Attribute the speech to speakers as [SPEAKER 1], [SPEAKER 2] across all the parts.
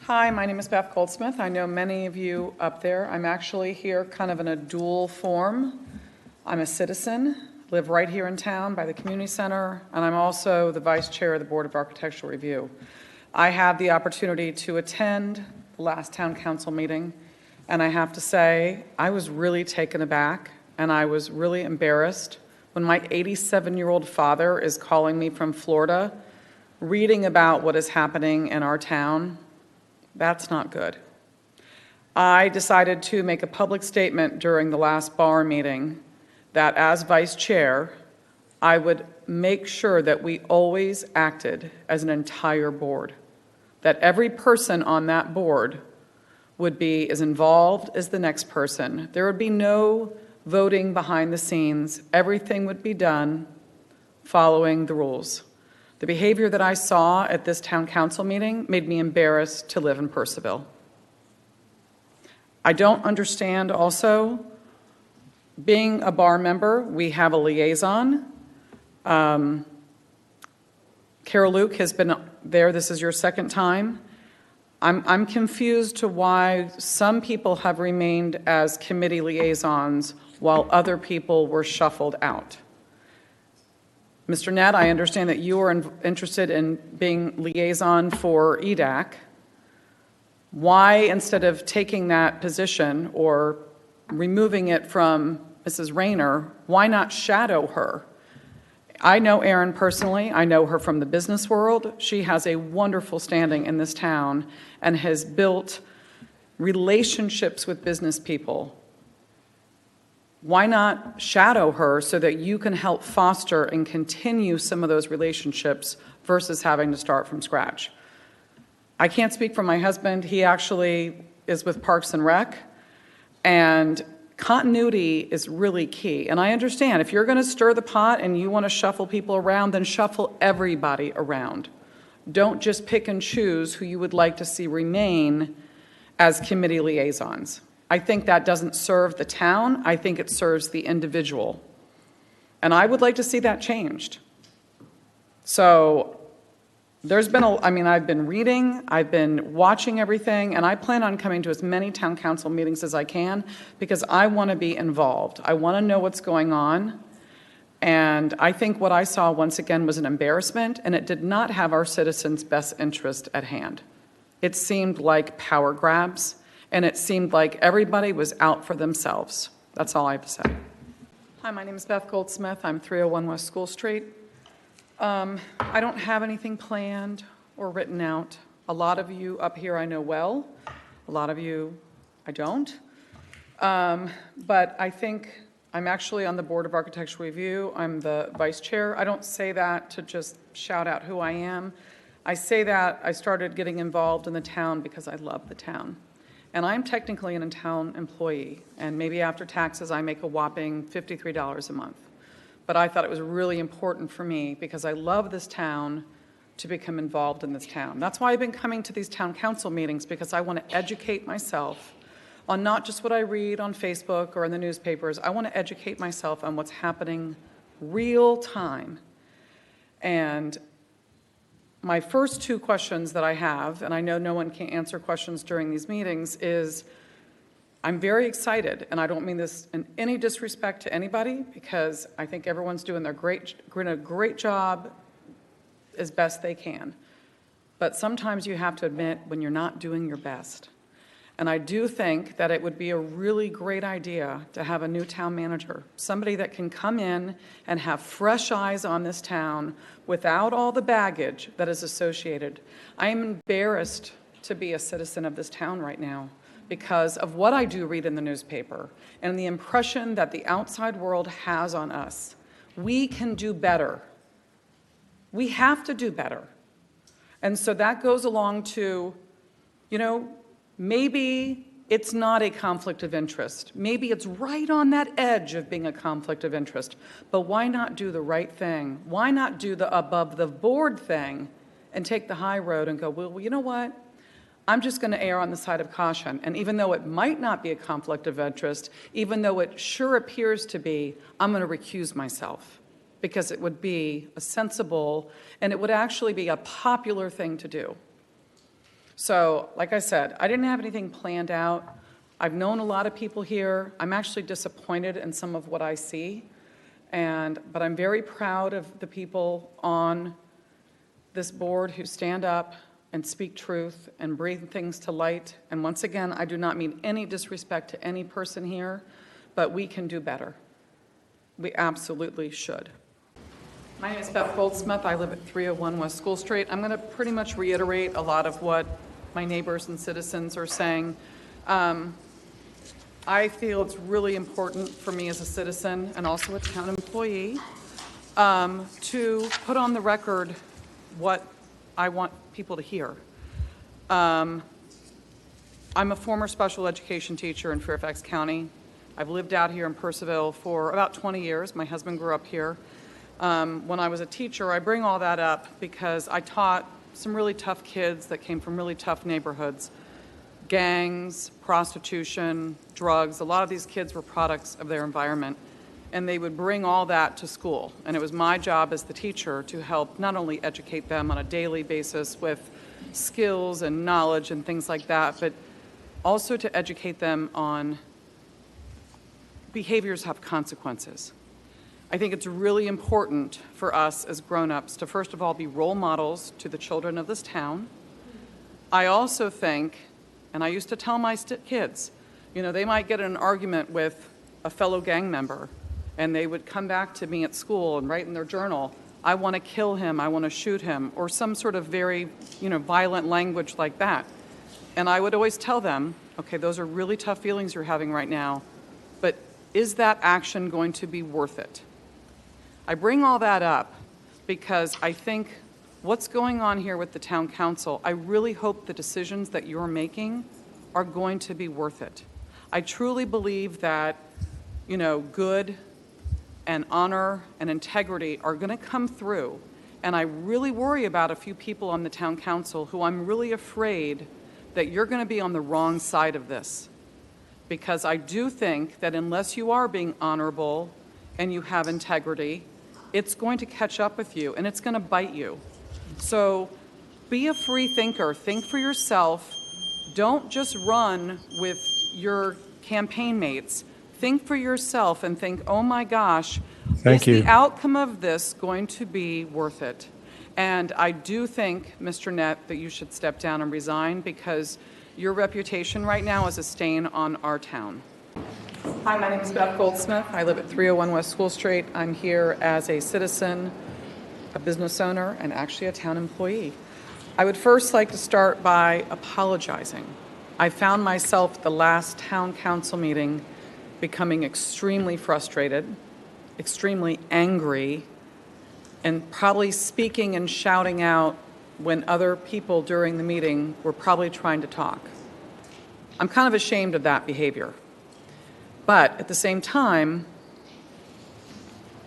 [SPEAKER 1] Hi, my name is Beth Goldsmith. I know many of you up there. I'm actually here kind of in a dual form. I'm a citizen, live right here in town by the community center, and I'm also the vice chair of the Board of Architectural Review. I had the opportunity to attend the last town council meeting, and I have to say, I was really taken aback, and I was really embarrassed when my 87-year-old father is calling me from Florida, reading about what is happening in our town. That's not good. I decided to make a public statement during the last bar meeting that as vice chair, I would make sure that we always acted as an entire board, that every person on that board would be as involved as the next person. There would be no voting behind the scenes. Everything would be done following the rules. The behavior that I saw at this town council meeting made me embarrassed to live in Purcellville. I don't understand also, being a bar member, we have a liaison. Carol Luke has been there. This is your second time. I'm confused to why some people have remained as committee liaisons while other people were shuffled out. Mr. Nett, I understand that you are interested in being liaison for EDAC. Why, instead of taking that position or removing it from Mrs. Rayner, why not shadow her? I know Erin personally. I know her from the business world. She has a wonderful standing in this town and has built relationships with business people. Why not shadow her so that you can help foster and continue some of those relationships versus having to start from scratch? I can't speak for my husband. He actually is with Parks and Rec, and continuity is really key. And I understand if you're going to stir the pot and you want to shuffle people around, then shuffle everybody around. Don't just pick and choose who you would like to see remain as committee liaisons. I think that doesn't serve the town. I think it serves the individual. And I would like to see that changed. So there's been I've been reading, I've been watching everything, and I plan on coming to as many town council meetings as I can because I want to be involved. I want to know what's going on. And I think what I saw once again was an embarrassment, and it did not have our citizens' best interest at hand. It seemed like power grabs. And it seemed like everybody was out for themselves. That's all I have to say. Hi, my name is Beth Goldsmith. I'm 301 West School Street. I don't have anything planned or written out. A lot of you up here I know well. A lot of you I don't. But I think I'm actually on the Board of Architectural Review. I'm the vice chair. I don't say that to just shout out who I am. I say that I started getting involved in the town because I love the town. And I'm technically an in-town employee, and maybe after taxes I make a whopping $53 a month. But I thought it was really important for me because I love this town to become involved in this town. That's why I've been coming to these town council meetings, because I want to educate myself on not just what I read on Facebook or in the newspapers. I want to educate myself on what's happening real time. And my first two questions that I have, and I know no one can answer questions during these meetings, is I'm very excited, and I don't mean this in any disrespect to anybody, because I think everyone's doing a great job as best they can. But sometimes you have to admit when you're not doing your best. And I do think that it would be a really great idea to have a new town manager, somebody that can come in and have fresh eyes on this town without all the baggage that is associated. I am embarrassed to be a citizen of this town right now because of what I do read in the newspaper and the impression that the outside world has on us. We can do better. We have to do better. And so that goes along to, maybe it's not a conflict of interest. Maybe it's right on that edge of being a conflict of interest. But why not do the right thing? Why not do the above the board thing and take the high road and go, well, you know what? I'm just going to err on the side of caution. And even though it might not be a conflict of interest, even though it sure appears to be, I'm going to recuse myself because it would be a sensible and it would actually be a popular thing to do. So, like I said, I didn't have anything planned out. I've known a lot of people here. I'm actually disappointed in some of what I see, but I'm very proud of the people on this board who stand up and speak truth and bring things to light. And once again, I do not mean any disrespect to any person here, but we can do better. We absolutely should. My name is Beth Goldsmith. I live at 301 West School Street. I'm going to pretty much reiterate a lot of what my neighbors and citizens are saying. I feel it's really important for me as a citizen and also a town employee to put on the record what I want people to hear. I'm a former special education teacher in Fairfax County. I've lived out here in Purcellville for about 20 years. My husband grew up here. When I was a teacher, I bring all that up because I taught some really tough kids that came from really tough neighborhoods. Gangs, prostitution, drugs. A lot of these kids were products of their environment, and they would bring all that to school. And it was my job as the teacher to help not only educate them on a daily basis with skills and knowledge and things like that, but also to educate them on behaviors have consequences. I think it's really important for us as grown-ups to first of all be role models to the children of this town. I also think, and I used to tell my kids, you know, they might get in an argument with a fellow gang member, and they would come back to me at school and write in their journal, I want to kill him, I want to shoot him, or some sort of very, violent language like that. And I would always tell them, okay, those are really tough feelings you're having right now, but is that action going to be worth it? I bring all that up because I think what's going on here with the town council, I really hope the decisions that you're making are going to be worth it. I truly believe that, good and honor and integrity are going to come through. And I really worry about a few people on the town council who I'm really afraid that you're going to be on the wrong side of this. Because I do think that unless you are being honorable and you have integrity, it's going to catch up with you and it's going to bite you. So be a free thinker. Think for yourself. Don't just run with your campaign mates. Think for yourself and think, oh my gosh, is the outcome of this going to be worth it? And I do think, Mr. Nett, that you should step down and resign because your reputation right now is a stain on our town. Hi, my name is Beth Goldsmith. I live at 301 West School Street. I'm here as a citizen, a business owner, and actually a town employee. I would first like to start by apologizing. I found myself at the last town council meeting becoming extremely frustrated, extremely angry, and probably speaking and shouting out when other people during the meeting were probably trying to talk. I'm kind of ashamed of that behavior. But at the same time,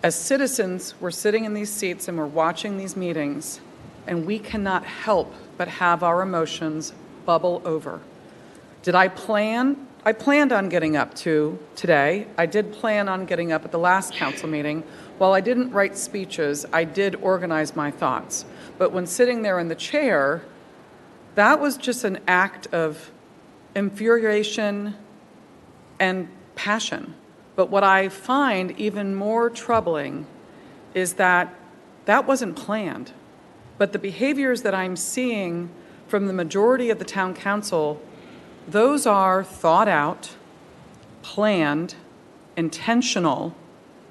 [SPEAKER 1] as citizens, we're sitting in these seats and we're watching these meetings, and we cannot help but have our emotions bubble over. Did I plan? I planned on getting up today. I did plan on getting up at the last council meeting. While I didn't write speeches, I did organize my thoughts. But when sitting there in the chair, that was just an act of infuriation and passion. But what I find even more troubling is that that wasn't planned. But the behaviors that I'm seeing from the majority of the town council, those are thought out, planned, intentional,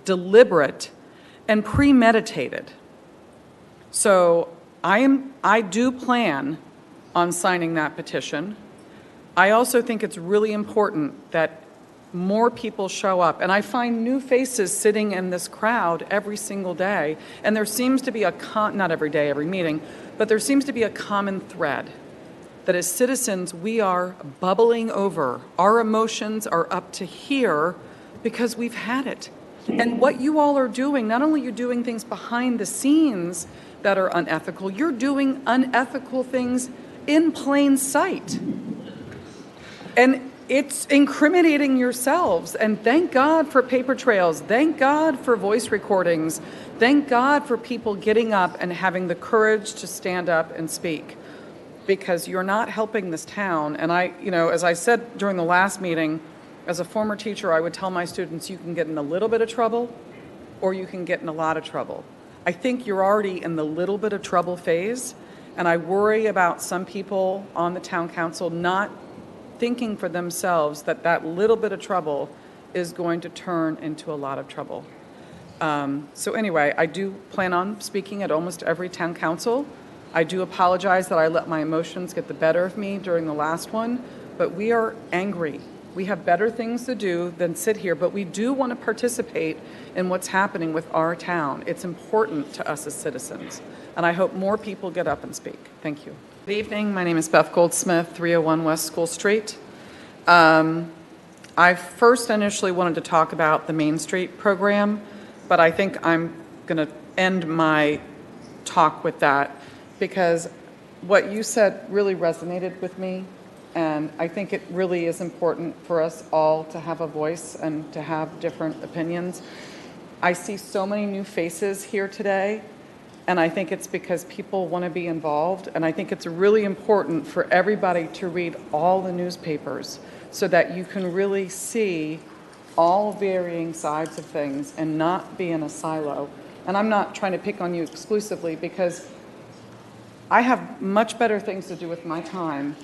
[SPEAKER 1] deliberate, and premeditated. So I do plan on signing that petition. I also think it's really important that more people show up. And I find new faces sitting in this crowd every single day. And there seems to be not every day, every meeting, but there seems to be a common thread that as citizens, we are bubbling over. Our emotions are up to here because we've had it. And what you all are doing, not only you're doing things behind the scenes that are unethical, you're doing unethical things in plain sight. And it's incriminating yourselves. And thank God for paper trails. Thank God for voice recordings. Thank God for people getting up and having the courage to stand up and speak. because you're not helping this town. And as I said during the last meeting, as a former teacher, I would tell my students, you can get in a little bit of trouble or you can get in a lot of trouble. I think you're already in the little bit of trouble phase, and I worry about some people on the town council not thinking for themselves that that little bit of trouble is going to turn into a lot of trouble. So anyway, I do plan on speaking at almost every town council. I do apologize that I let my emotions get the better of me during the last one, but we are angry. We have better things to do than sit here, but we do want to participate in what's happening with our town. It's important to us as citizens, and I hope more people get up and speak. Thank you. Good evening. My name is Beth Goldsmith, 301 West School Street. I first initially wanted to talk about the Main Street program, but I think I'm going to end my talk with that because what you said really resonated with me, and I think it really is important for us all to have a voice and to have different opinions. I see so many new faces here today, and I think it's because people want to be involved, and I think it's really important for everybody to read all the newspapers so that you can really see all varying sides of things and not be in a silo. And I'm not trying to pick on you exclusively because I have much better things to do with my time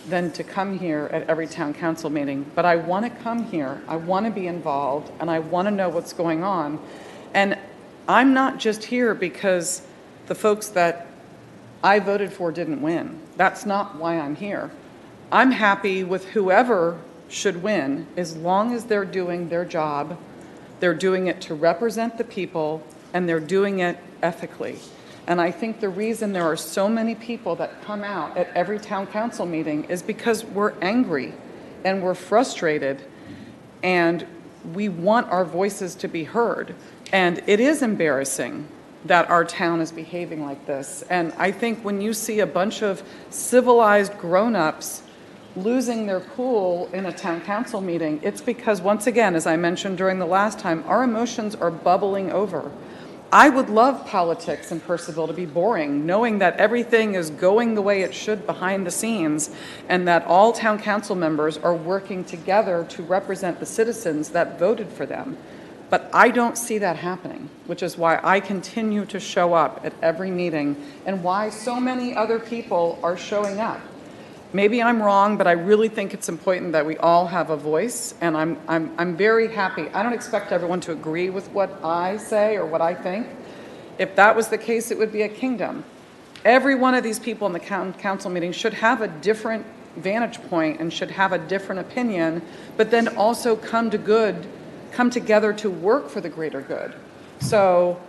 [SPEAKER 1] than to come here at every town council meeting. But I want to come here, I want to be involved, and I want to know what's going on. And I'm not just here because the folks that I voted for didn't win. That's not why I'm here. I'm happy with whoever should win as long as they're doing their job, they're doing it to represent the people, and they're doing it ethically. And I think the reason there are so many people that come out at every town council meeting is because we're angry and we're frustrated and we want our voices to be heard. And it is embarrassing that our town is behaving like this. And I think when you see a bunch of civilized grown-ups losing their cool in a town council meeting, it's because, once again, as I mentioned during the last time, our emotions are bubbling over. I would love politics in Purcellville to be boring, knowing that everything is going the way it should behind the scenes and that all town council members are working together to represent the citizens that voted for them. But I don't see that happening, which is why I continue to show up at every meeting and why so many other people are showing up. Maybe I'm wrong, but I really think it's important that we all have a voice, and I'm very happy. I don't expect everyone to agree with what I say or what I think. If that was the case, it would be a kingdom. Every one of these people in the council meeting should have a different vantage point and should have a different opinion, but then also come together to work for the greater good. So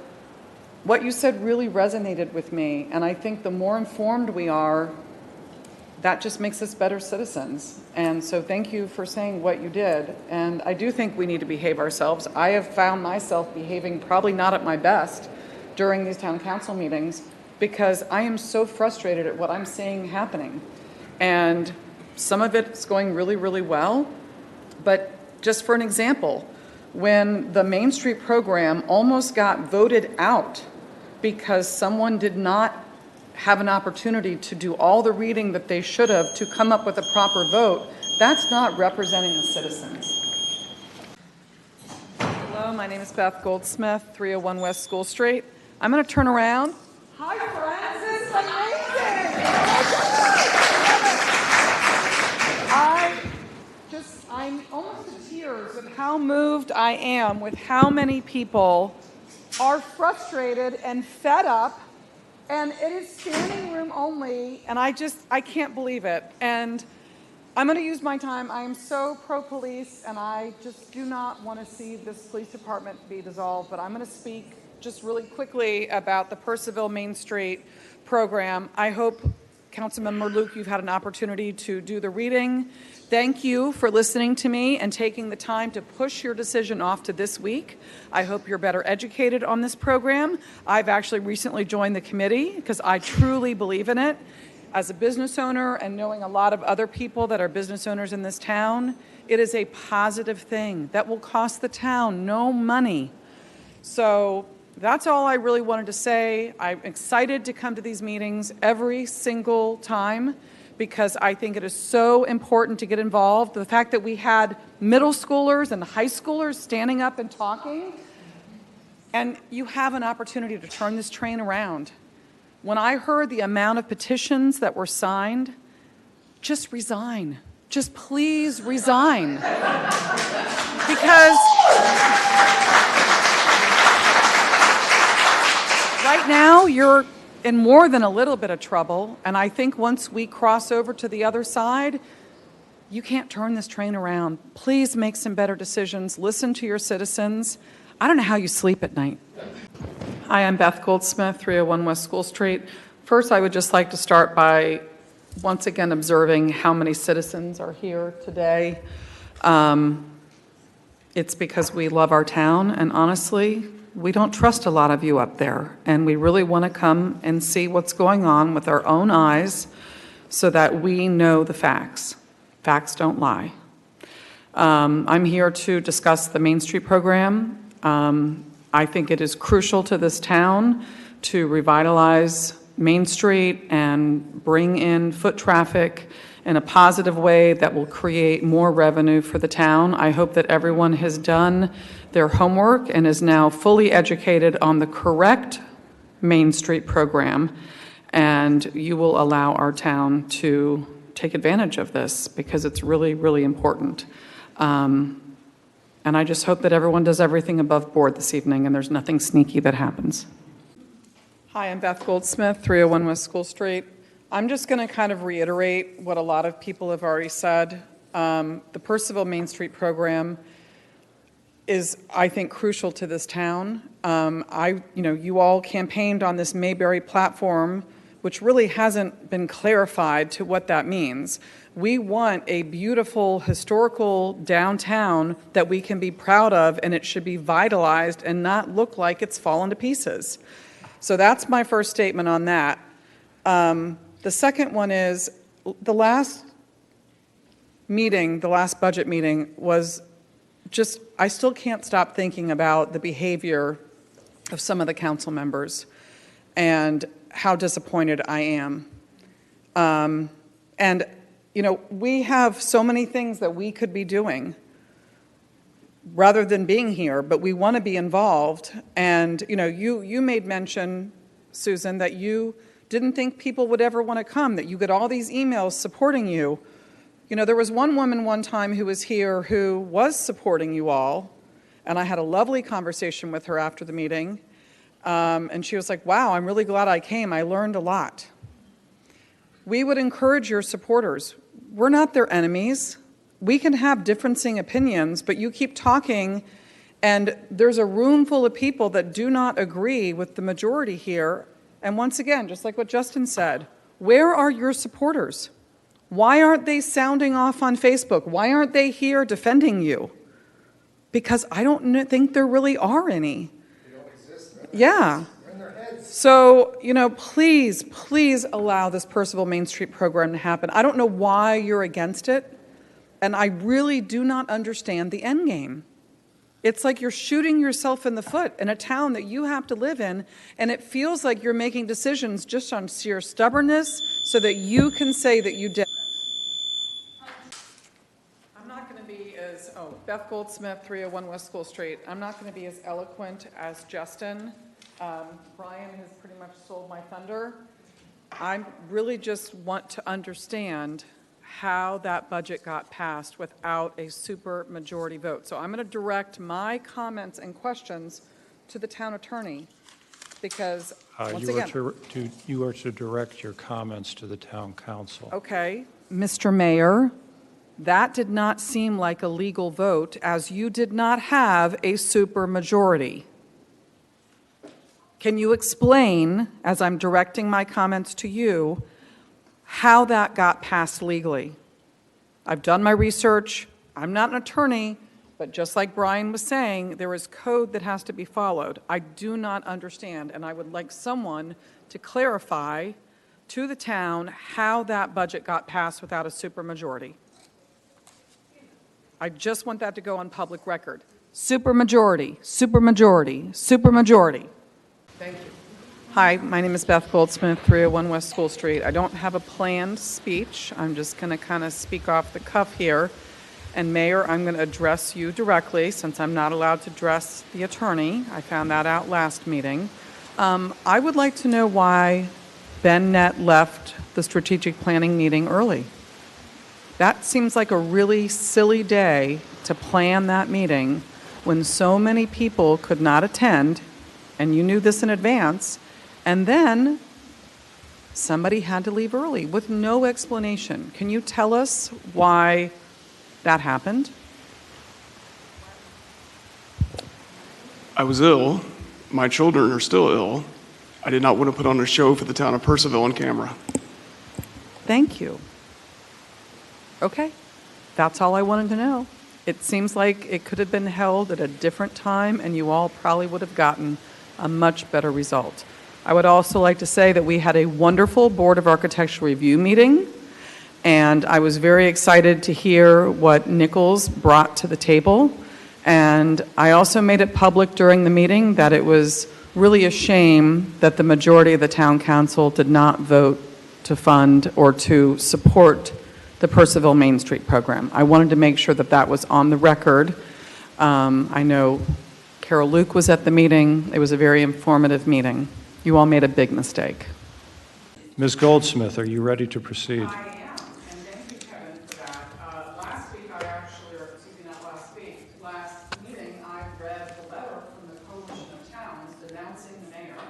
[SPEAKER 1] what you said really resonated with me, and I think the more informed we are, that just makes us better citizens. And so thank you for saying what you did. And I do think we need to behave ourselves. I have found myself behaving probably not at my best during these town council meetings because I am so frustrated at what I'm seeing happening. And some of it's going really, really well. But just for an example, when the Main Street program almost got voted out because someone did not have an opportunity to do all the reading that they should have to come up with a proper vote, that's not representing the citizens. Hello, my name is Beth Goldsmith, 301 West School Street. I'm going to turn around. Hi, Francis, amazing! I'm almost in tears with how moved I am with how many people are frustrated and fed up. And it is standing room only, and I can't believe it. And I'm going to use my time. I am so pro-police, and I just do not want to see this police department be dissolved. But I'm going to speak just really quickly about the Purcellville Main Street program. I hope, Councilmember Luke, you've had an opportunity to do the reading. Thank you for listening to me and taking the time to push your decision off to this week. I hope you're better educated on this program. I've actually recently joined the committee because I truly believe in it. As a business owner and knowing a lot of other people that are business owners in this town, it is a positive thing that will cost the town no money. So that's all I really wanted to say. I'm excited to come to these meetings every single time because I think it is so important to get involved. The fact that we had middle schoolers and high schoolers standing up and talking, and you have an opportunity to turn this train around. When I heard the amount of petitions that were signed, just resign. Just please resign. Because right now you're in more than a little bit of trouble, and I think once we cross over to the other side, you can't turn this train around. Please make some better decisions. Listen to your citizens. I don't know how you sleep at night. Hi, I'm Beth Goldsmith, 301 West School Street. First, I would just like to start by once again observing how many citizens are here today. It's because we love our town, and honestly, we don't trust a lot of you up there, and we really want to come and see what's going on with our own eyes so that we know the facts. Facts don't lie. I'm here to discuss the Main Street program. I think it is crucial to this town to revitalize Main Street and bring in foot traffic in a positive way that will create more revenue for the town. I hope that everyone has done their homework and is now fully educated on the correct Main Street program, and you will allow our town to take advantage of this because it's really, really important. And I just hope that everyone does everything above board this evening and there's nothing sneaky that happens. Hi, I'm Beth Goldsmith, 301 West School Street. I'm just going to kind of reiterate what a lot of people have already said. The Purcellville Main Street program is, I think, crucial to this town. You all campaigned on this Mayberry platform, which really hasn't been clarified to what that means. We want a beautiful historical downtown that we can be proud of, and it should be vitalized and not look like it's fallen to pieces. So that's my first statement on that. The second one is the last budget meeting was just, I still can't stop thinking about the behavior of some of the council members and how disappointed I am. And, we have so many things that we could be doing rather than being here, but we want to be involved. And, you made mention, Susan, that you didn't think people would ever want to come, that you get all these emails supporting you. There was one woman one time who was here who was supporting you all, and I had a lovely conversation with her after the meeting. And she was like, wow, I'm really glad I came. I learned a lot. We would encourage your supporters. We're not their enemies. We can have differencing opinions, but you keep talking, and there's a room full of people that do not agree with the majority here. And once again, just like what Justin said, where are your supporters? Why aren't they sounding off on Facebook? Why aren't they here defending you? Because I don't think there really are any.
[SPEAKER 2] They don't exist.
[SPEAKER 1] Yeah.
[SPEAKER 2] They're in their heads.
[SPEAKER 1] So, please allow this Purcellville Main Street program to happen. I don't know why you're against it, and I really do not understand the end game. It's like you're shooting yourself in the foot in a town that you have to live in, and it feels like you're making decisions just on sheer stubbornness so that you can say that you did. I'm not going to be as, Beth Goldsmith, 301 West School Street. I'm not going to be as eloquent as Justin. Brian has pretty much stole my thunder. I really just want to understand how that budget got passed without a super majority vote. So I'm going to direct my comments and questions to the town attorney because, once again,
[SPEAKER 3] you are to direct your comments to the town council.
[SPEAKER 1] Okay, Mr. Mayor, that did not seem like a legal vote as you did not have a super majority. Can you explain, as I'm directing my comments to you, how that got passed legally? I've done my research. I'm not an attorney, but just like Brian was saying, there is code that has to be followed. I do not understand, and I would like someone to clarify to the town how that budget got passed without a supermajority. I just want that to go on public record. Supermajority, supermajority, supermajority. Thank you. Hi, my name is Beth Goldsmith, 301 West School Street. I don't have a planned speech. I'm just going to kind of speak off the cuff here. And Mayor, I'm going to address you directly since I'm not allowed to address the attorney. I found that out last meeting. I would like to know why Ben Nett left the strategic planning meeting early. That seems like a really silly day to plan that meeting when so many people could not attend, and you knew this in advance, and then somebody had to leave early with no explanation. Can you tell us why that happened?
[SPEAKER 2] I was ill. My children are still ill. I did not want to put on a show for the town of Purcellville on camera.
[SPEAKER 1] Thank you. Okay, that's all I wanted to know. It seems like it could have been held at a different time and you all probably would have gotten a much better result. I would also like to say that we had a wonderful Board of Architectural Review meeting, and I was very excited to hear what Nichols brought to the table. And I also made it public during the meeting that it was really a shame that the majority of the town council did not vote to fund or to support the Purcellville Main Street program. I wanted to make sure that that was on the record. I know Carol Luke was at the meeting. It was a very informative meeting. You all made a big mistake.
[SPEAKER 3] Ms. Goldsmith, are you ready to proceed?
[SPEAKER 1] I am, and thank you, Kevin, for that. Last week, last meeting, I read the letter from the Coalition of Towns denouncing the mayor.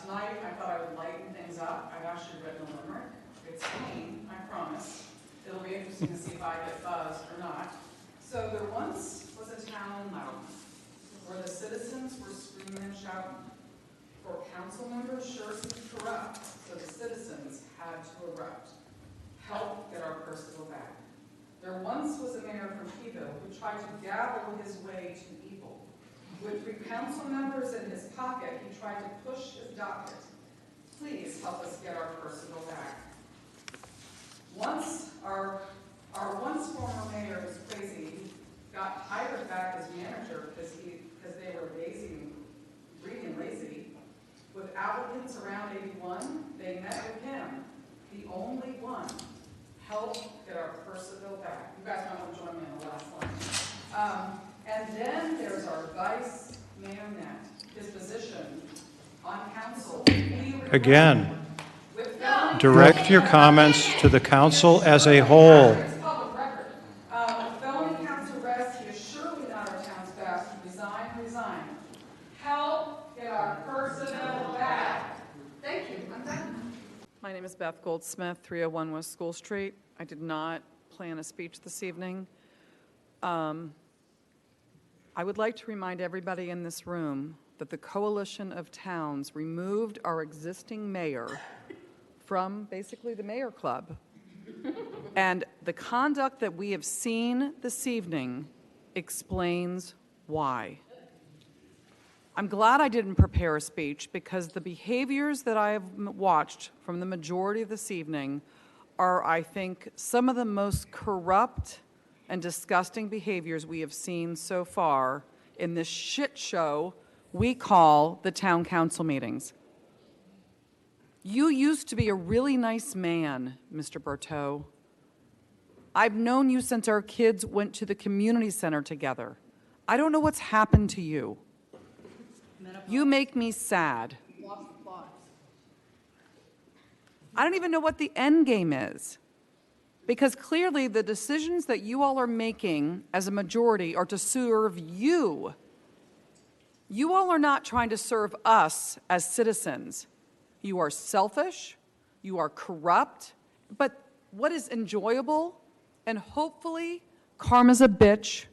[SPEAKER 1] Tonight, I thought I would lighten things up. I've actually written a limerick. It's clean, I promise. It'll be interesting to see if I get buzzed or not. So there once was a town in Loudoun where the citizens were screaming and shouting for council members sure to be corrupt, so the citizens had to erupt. Help get our Purcellville back. There once was a mayor from Purcellville who tried to gavel his way to evil. With 3 council members in his pocket, he tried to push his docket. Please help us get our Purcellville back. Once our once former mayor was crazy. He got hired back as manager because they were greedy and lazy. With applicants around 81, they met with him, the only one. Help get our Purcellville back. You guys might want to join me on the last line. And then there's our Vice Mayor Nett. His position on council.
[SPEAKER 3] Again, direct your comments to the council as a whole.
[SPEAKER 1] It's public record. Felony counts arrest. He is surely not our town's best. Resign. Help get our Purcellville back. Thank you. I'm done. My name is Beth Goldsmith, 301 West School Street. I did not plan a speech this evening. I would like to remind everybody in this room that the Coalition of Towns removed our existing mayor from basically the Mayor Club. And the conduct that we have seen this evening explains why. I'm glad I didn't prepare a speech because the behaviors that I have watched from the majority of this evening are, I think, some of the most corrupt and disgusting behaviors we have seen so far in this shit show we call the town council meetings. You used to be a really nice man, Mr. Berteau. I've known you since our kids went to the community center together. I don't know what's happened to you. You make me sad. I don't even know what the end game is. Because clearly the decisions that you all are making as a majority are to serve you. You all are not trying to serve us as citizens. You are selfish, you are corrupt, but what is enjoyable, and hopefully karma's a bitch,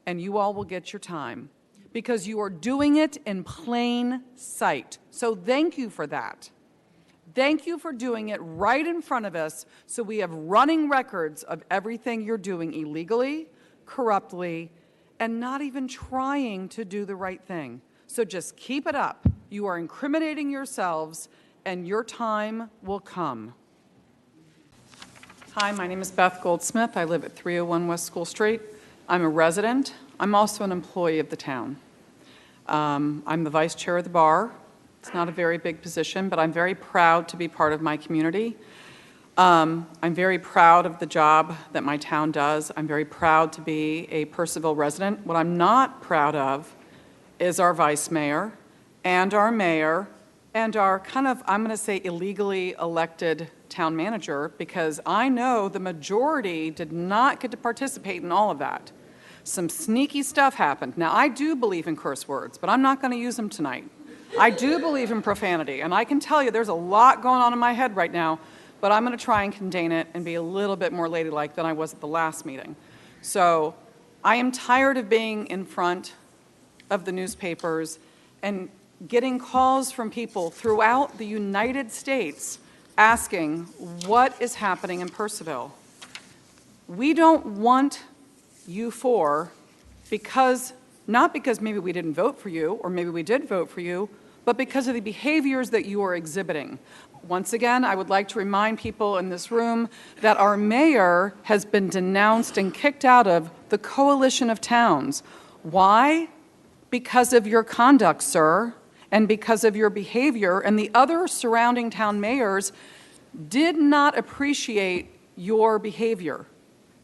[SPEAKER 1] and you all will get your time. Because you are doing it in plain sight. So thank you for that. Thank you for doing it right in front of us so we have running records of everything you're doing illegally, corruptly, and not even trying to do the right thing. So just keep it up. You are incriminating yourselves, and your time will come. Hi, my name is Beth Goldsmith. I live at 301 West School Street. I'm a resident. I'm also an employee of the town. I'm the vice chair of the bar. It's not a very big position, but I'm very proud to be part of my community. I'm very proud of the job that my town does. I'm very proud to be a Purcellville resident. What I'm not proud of is our vice mayor and our mayor and our kind of, I'm going to say, illegally elected town manager, because I know the majority did not get to participate in all of that. Some sneaky stuff happened. Now, I do believe in curse words, but I'm not going to use them tonight. I do believe in profanity, and I can tell you there's a lot going on in my head right now, but I'm going to try and contain it and be a little bit more ladylike than I was at the last meeting. So I am tired of being in front of the newspapers and getting calls from people throughout the United States asking what is happening in Purcellville. We don't want you for, because, not because maybe we didn't vote for you, or maybe we did vote for you, but because of the behaviors that you are exhibiting. Once again, I would like to remind people in this room that our mayor has been denounced and kicked out of the coalition of towns. Why? Because of your conduct, sir, and because of your behavior, and the other surrounding town mayors did not appreciate your behavior.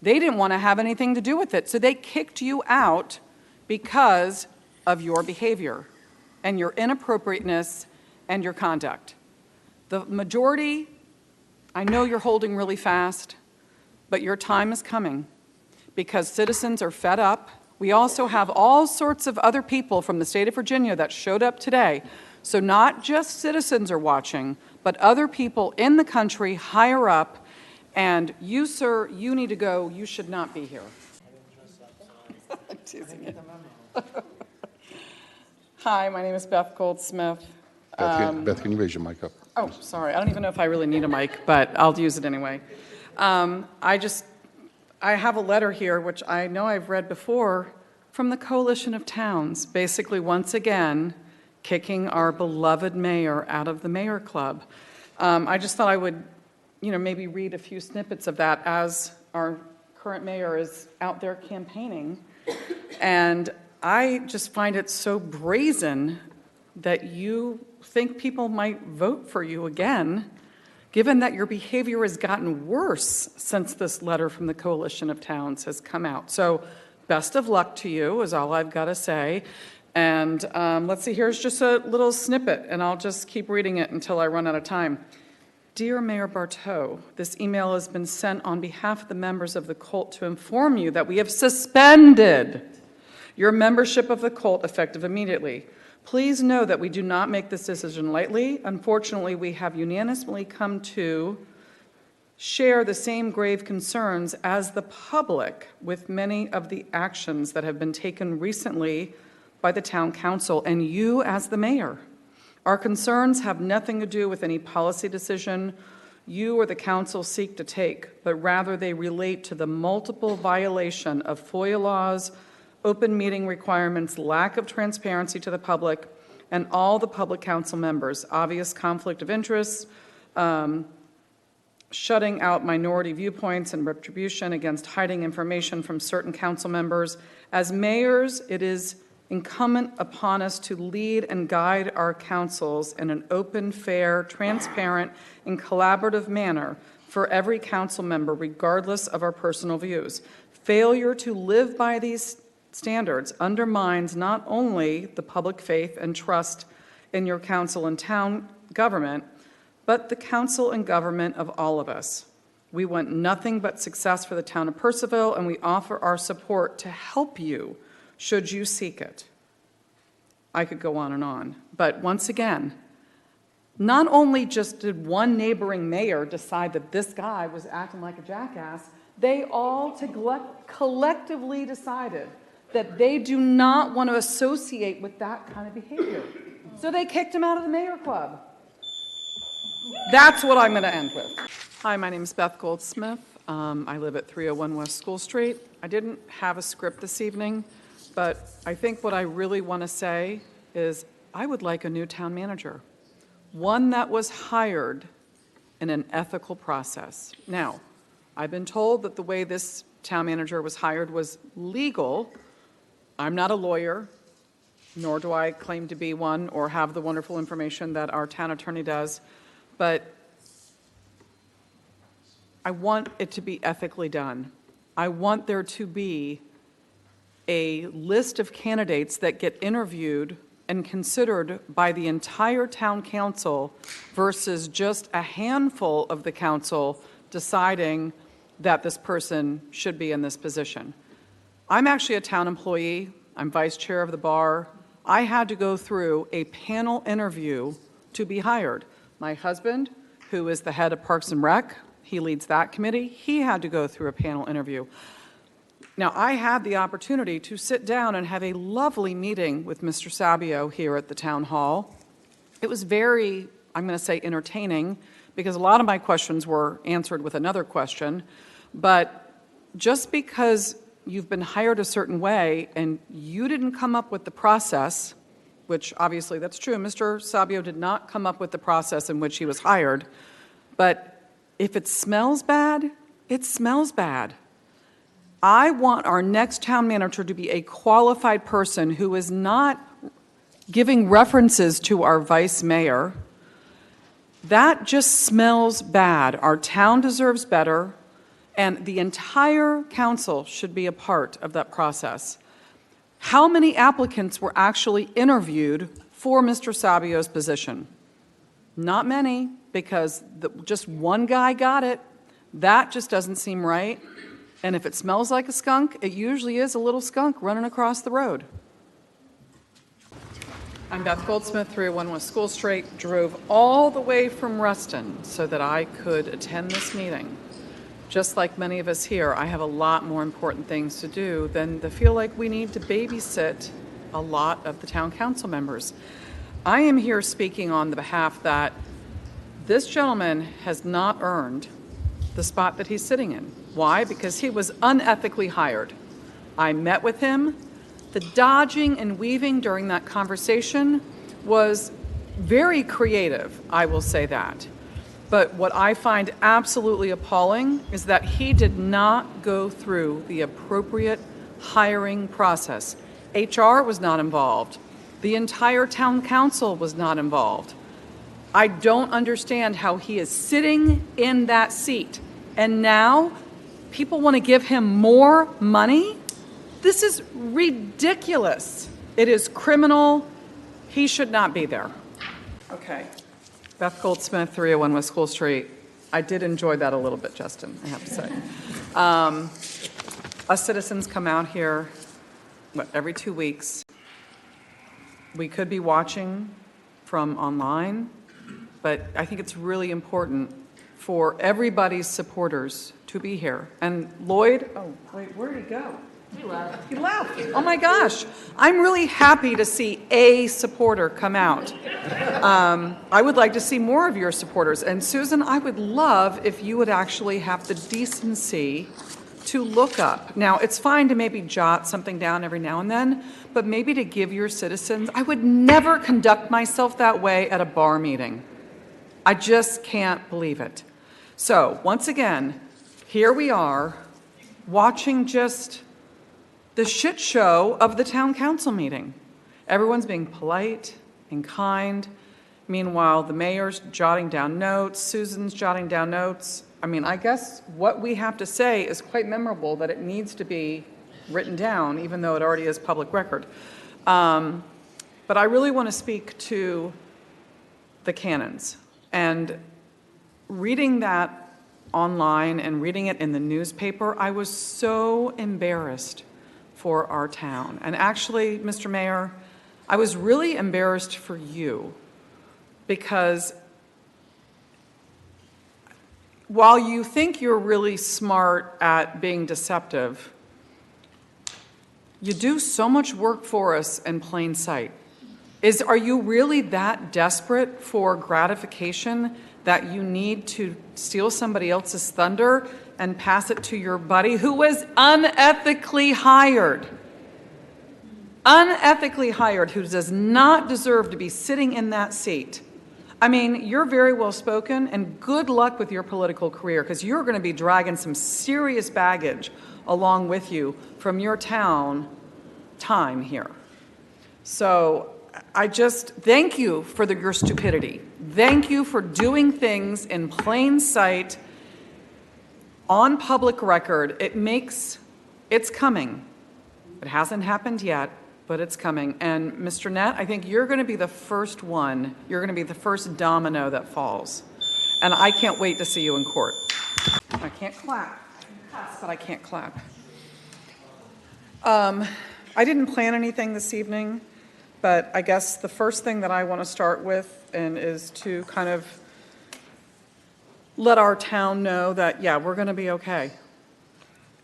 [SPEAKER 1] They didn't want to have anything to do with it, so they kicked you out because of your behavior and your inappropriateness and your conduct. The majority, I know you're holding really fast, but your time is coming because citizens are fed up. We also have all sorts of other people from the state of Virginia that showed up today. So not just citizens are watching, but other people in the country higher up. And you, sir, you need to go. You should not be here. I'm teasing you. Hi, my name is Beth Goldsmith.
[SPEAKER 4] Beth, can you raise your mic up?
[SPEAKER 1] Oh, sorry. I don't even know if I really need a mic, but I'll use it anyway. I have a letter here, which I know I've read before, from the Coalition of Towns, basically once again kicking our beloved mayor out of the Mayor Club. I just thought I would, maybe read a few snippets of that as our current mayor is out there campaigning. And I just find it so brazen that you think people might vote for you again, given that your behavior has gotten worse since this letter from the Coalition of Towns has come out. So best of luck to you is all I've got to say. And let's see, here's just a little snippet, and I'll just keep reading it until I run out of time. Dear Mayor Bartow, this email has been sent on behalf of the members of the cult to inform you that we have suspended your membership of the cult effective immediately. Please know that we do not make this decision lightly. Unfortunately, we have unanimously come to share the same grave concerns as the public with many of the actions that have been taken recently by the town council and you as the mayor. Our concerns have nothing to do with any policy decision you or the council seek to take, but rather they relate to the multiple violation of FOIA laws, open meeting requirements, lack of transparency to the public, and all the public council members, obvious conflict of interest, shutting out minority viewpoints and retribution against hiding information from certain council members. As mayors, it is incumbent upon us to lead and guide our councils in an open, fair, transparent, and collaborative manner for every council member, regardless of our personal views. Failure to live by these standards undermines not only the public faith and trust in your council and town government, but the council and government of all of us. We want nothing but success for the town of Purcellville, and we offer our support to help you should you seek it. I could go on, but once again, not only just did one neighboring mayor decide that this guy was acting like a jackass, they all collectively decided that they do not want to associate with that kind of behavior. So they kicked him out of the Mayor Club. That's what I'm going to end with. Hi, my name is Beth Goldsmith. I live at 301 West School Street. I didn't have a script this evening, but I think what I really want to say is I would like a new town manager, one that was hired in an ethical process. Now, I've been told that the way this town manager was hired was legal. I'm not a lawyer. nor do I claim to be one or have the wonderful information that our town attorney does, but I want it to be ethically done. I want there to be a list of candidates that get interviewed and considered by the entire town council versus just a handful of the council deciding that this person should be in this position. I'm actually a town employee. I'm vice chair of the bar. I had to go through a panel interview to be hired. My husband, who is the head of Parks and Rec, he leads that committee, he had to go through a panel interview. Now, I had the opportunity to sit down and have a lovely meeting with Mr. Sabio here at the town hall. It was very, I'm going to say, entertaining, because a lot of my questions were answered with another question. But just because you've been hired a certain way and you didn't come up with the process, which obviously that's true, Mr. Sabio did not come up with the process in which he was hired, but if it smells bad, it smells bad. I want our next town manager to be a qualified person who is not giving references to our vice mayor. That just smells bad. Our town deserves better, and the entire council should be a part of that process. How many applicants were actually interviewed for Mr. Sabio's position? Not many, because just one guy got it. That just doesn't seem right. And if it smells like a skunk, it usually is a little skunk running across the road. I'm Beth Goldsmith, 301 West School Street. Drove all the way from Ruston so that I could attend this meeting. Just like many of us here, I have a lot more important things to do than to feel like we need to babysit a lot of the town council members. I am here speaking on the behalf that this gentleman has not earned the spot that he's sitting in. Why? Because he was unethically hired. I met with him. The dodging and weaving during that conversation was very creative, I will say that. But what I find absolutely appalling is that he did not go through the appropriate hiring process. HR was not involved. The entire town council was not involved. I don't understand how he is sitting in that seat and now people want to give him more money? This is ridiculous. It is criminal. He should not be there. Okay. Beth Goldsmith, 301 West School Street. I did enjoy that a little bit, Justin, I have to say. Us citizens come out here, every 2 weeks. We could be watching from online, but I think it's really important for everybody's supporters to be here. And Lloyd, oh, wait, where did he go? He left. He left. Oh my gosh. I'm really happy to see a supporter come out. I would like to see more of your supporters. And Susan, I would love if you would actually have the decency to look up. Now, it's fine to maybe jot something down every now and then, but maybe to give your citizens, I would never conduct myself that way at a bar meeting. I just can't believe it. So, once again, here we are watching just the shit show of the town council meeting. Everyone's being polite and kind. Meanwhile, the mayor's jotting down notes, Susan's jotting down notes. I mean, I guess what we have to say is quite memorable that it needs to be written down, even though it already is public record. But I really want to speak to the canons. And reading that online and reading it in the newspaper, I was so embarrassed for our town. And actually, Mr. Mayor, I was really embarrassed for you because while you think you're really smart at being deceptive, you do so much work for us in plain sight. Are you really that desperate for gratification that you need to steal somebody else's thunder and pass it to your buddy who was unethically hired? Unethically hired, who does not deserve to be sitting in that seat. I mean, you're very well spoken, and good luck with your political career, because you're going to be dragging some serious baggage along with you from your town time here. So I just thank you for your stupidity. Thank you for doing things in plain sight, on public record. It's coming. It hasn't happened yet, but it's coming. And Mr. Nett, I think you're going to be the first one. You're going to be the first domino that falls. And I can't wait to see you in court. I can't clap. I can cuss, but I can't clap. I didn't plan anything this evening, but I guess the first thing that I want to start with is to kind of let our town know that, yeah, we're going to be okay.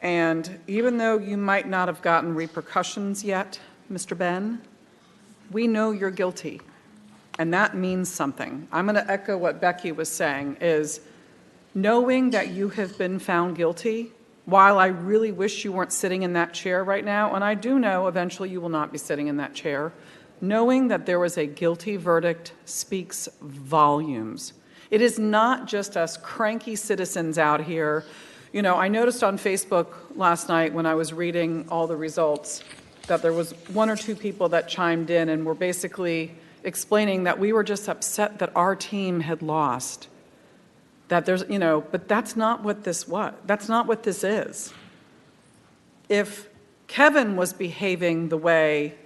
[SPEAKER 1] And even though you might not have gotten repercussions yet, Mr. Ben, we know you're guilty, and that means something. I'm going to echo what Becky was saying, is knowing that you have been found guilty, while I really wish you weren't sitting in that chair right now, and I do know eventually you will not be sitting in that chair, knowing that there was a guilty verdict speaks volumes. It is not just us cranky citizens out here. You know, I noticed on Facebook last night when I was reading all the results that there was one or two people that chimed in and were basically explaining that we were just upset that our team had lost. That there's, you know, but that's not what this was. That's not what this is. If Kevin was behaving the way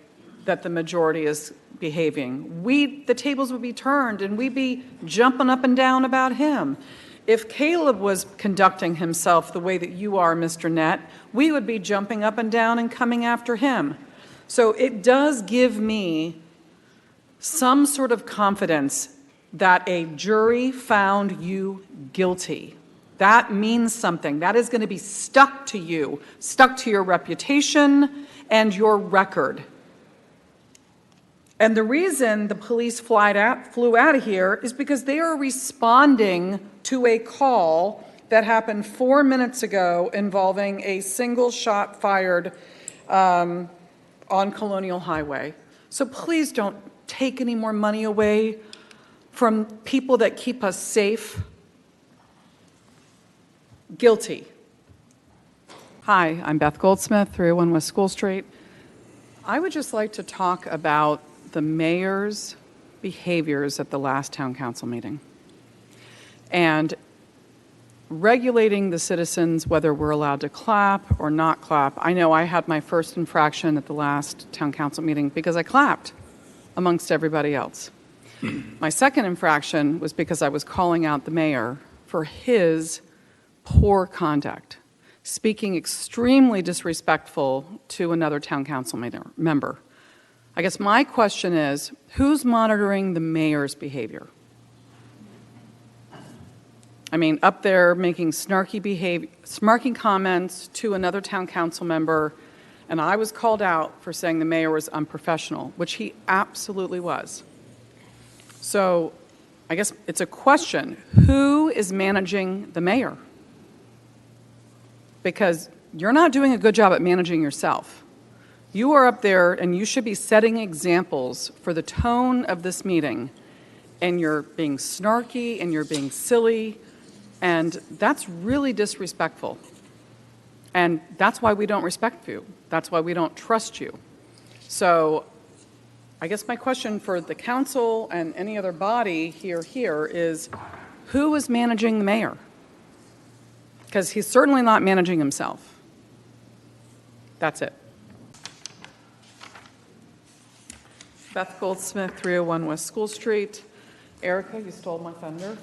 [SPEAKER 1] that the majority is behaving, the tables would be turned and we'd be jumping up and down about him. If Caleb was conducting himself the way that you are, Mr. Nett, we would be jumping up and down and coming after him. So it does give me some sort of confidence that a jury found you guilty. That means something. That is going to be stuck to you, stuck to your reputation and your record. And the reason the police flew out of here is because they are responding to a call that happened 4 minutes ago involving a single shot fired on Colonial Highway. So please don't take any more money away from people that keep us safe. Guilty. Hi, I'm Beth Goldsmith, 301 West School Street. I would just like to talk about the mayor's behaviors at the last town council meeting and regulating the citizens, whether we're allowed to clap or not clap. I know I had my first infraction at the last town council meeting because I clapped amongst everybody else. My second infraction was because I was calling out the mayor for his poor conduct, speaking extremely disrespectful to another town council member. I guess my question is, who's monitoring the mayor's behavior? I mean, up there making snarky comments to another town council member, and I was called out for saying the mayor was unprofessional, which he absolutely was. So I guess it's a question. Who is managing the mayor? Because you're not doing a good job at managing yourself. You are up there and you should be setting examples for the tone of this meeting. And you're being snarky and you're being silly. And that's really disrespectful. And that's why we don't respect you. That's why we don't trust you. So I guess my question for the council and any other body here is, who is managing the mayor? Because he's certainly not managing himself. That's it. Beth Goldsmith, 301 West School Street. Erica, you stole my thunder.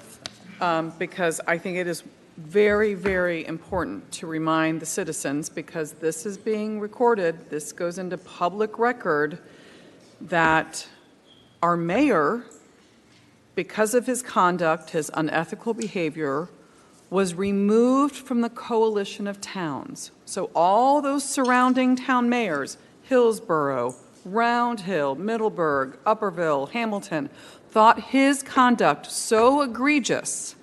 [SPEAKER 1] Because I think it is very, very important to remind the citizens, because this is being recorded, this goes into public record, that our mayor, because of his conduct, his unethical behavior, was removed from the coalition of towns. So all those surrounding town mayors, Hillsborough, Round Hill, Middleburg, Upperville, Hamilton, thought his conduct so egregious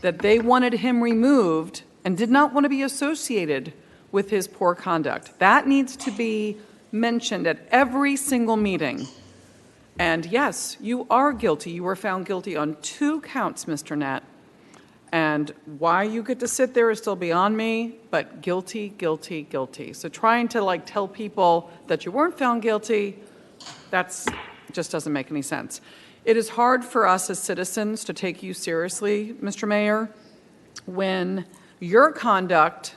[SPEAKER 1] that they wanted him removed and did not want to be associated with his poor conduct. That needs to be mentioned at every single meeting. And yes, you are guilty. You were found guilty on 2 counts, Mr. Nett. And why you get to sit there is still beyond me, but guilty, guilty, guilty. So trying to tell people that you weren't found guilty, That's, just doesn't make any sense. It is hard for us as citizens to take you seriously, Mr. Mayor, when your conduct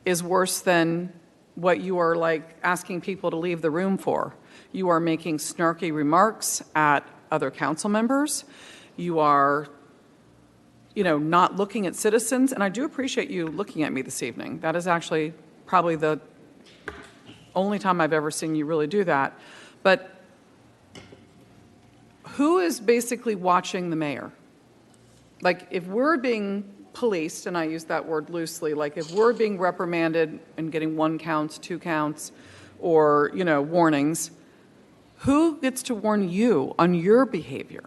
[SPEAKER 1] is worse than what you are like asking people to leave the room for. You are making snarky remarks at other council members. You are, not looking at citizens, and I do appreciate you looking at me this evening. That is actually probably the only time I've ever seen you really do that. But who is basically watching the mayor? Like, if we're being policed, and I use that word loosely, like if we're being reprimanded and getting 1 count, 2 counts, or, warnings, who gets to warn you on your behavior?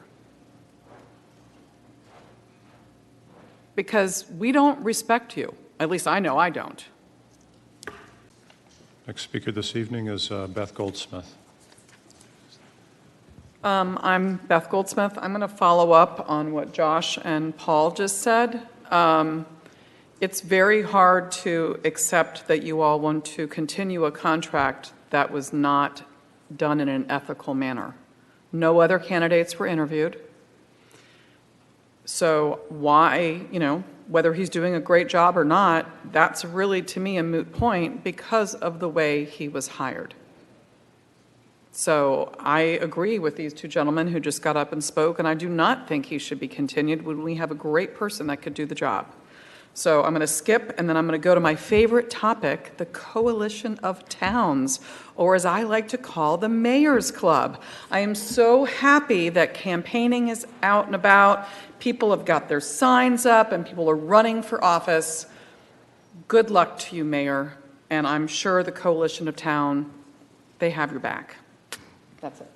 [SPEAKER 1] Because we don't respect you. At least I know I don't.
[SPEAKER 3] Next speaker this evening is Beth Goldsmith.
[SPEAKER 1] I'm Beth Goldsmith. I'm going to follow up on what Josh and Paul just said. It's very hard to accept that you all want to continue a contract that was not done in an ethical manner. No other candidates were interviewed. So why, whether he's doing a great job or not, that's really, to me, a moot point because of the way he was hired. So I agree with these 2 gentlemen who just got up and spoke, and I do not think he should be continued when we have a great person that could do the job. So I'm going to skip, and then I'm going to go to my favorite topic, the Coalition of Towns, or as I like to call, the Mayor's Club. I am so happy that campaigning is out and about. People have got their signs up, and people are running for office. Good luck to you, Mayor, and I'm sure the Coalition of Town, they have your back. That's it.